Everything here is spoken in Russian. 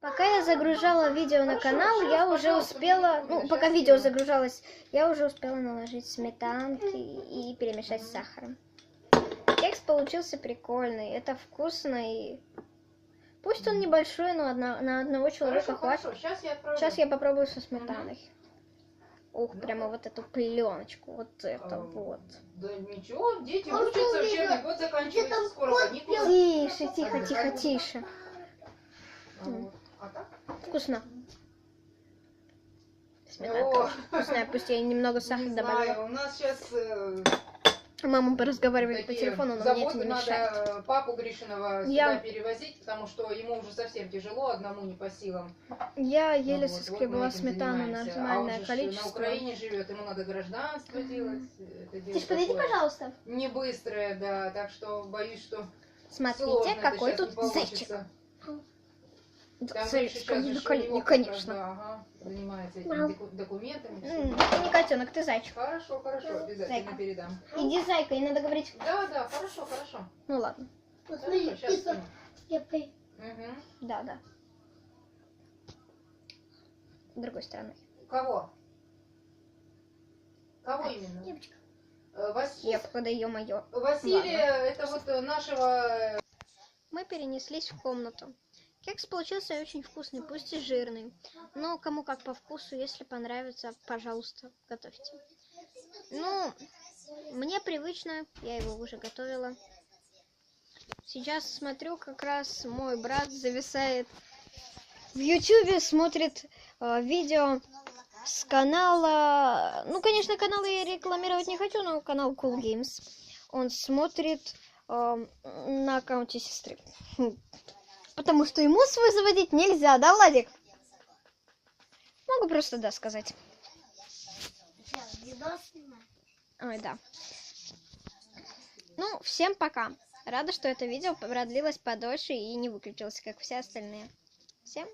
Пока я загружала видео на канал, я уже успела, пока видео загружалось, я уже успела наложить сметанки и перемешать с сахаром. Кекс получился прикольный, это вкусно и... Пусть он небольшой, но на одного человека хватит. Сейчас я попробую со сметаной. Ух, прямо вот эту пленочку, вот это вот. Да ничего, дети учатся, учебный год заканчивается, скоро каникулы. Тише, тихо, тихо, тише. А так? Вкусно. Сметанка очень вкусная, пусть я немного сахара добавила. У нас сейчас Мама разговаривали по телефону, но мне это не мешает. Надо папу Гришиного сюда перевозить, потому что ему уже совсем тяжело, одному не по силам. Я еле соскребла сметану на нормальное количество. На Украине живет, ему надо гражданство делать. Тише, подойди, пожалуйста. Не быстрое, да, так что боюсь, что смотрите, какой тут зайчик. Советского вида, конечно. Ага, занимается этими документами. Ты не котенок, ты зайчик. Хорошо, хорошо, обязательно передам. Иди, зайка, и надо говорить. Да, хорошо, хорошо. Ну ладно. Посмотри, сейчас. Да. С другой стороны. Кого? Кого именно? Девочка. Кепка, да ё-моё. Василия, это вот нашего... Мы перенеслись в комнату. Кекс получился очень вкусный, пусть и жирный. Но кому как по вкусу, если понравится, пожалуйста, готовьте. Мне привычно, я его уже готовила. Сейчас смотрю, как раз мой брат зависает в YouTube, смотрит видео с канала... конечно, канал я рекламировать не хочу, но канал Cool Games. Он смотрит на аккаунте сестры. Потому что ему свой заводить нельзя, да, Владик? Могу просто да сказать. Ой, да. Всем пока. Рада, что это видео продлилось подольше и не выключилось, как все остальные. Всем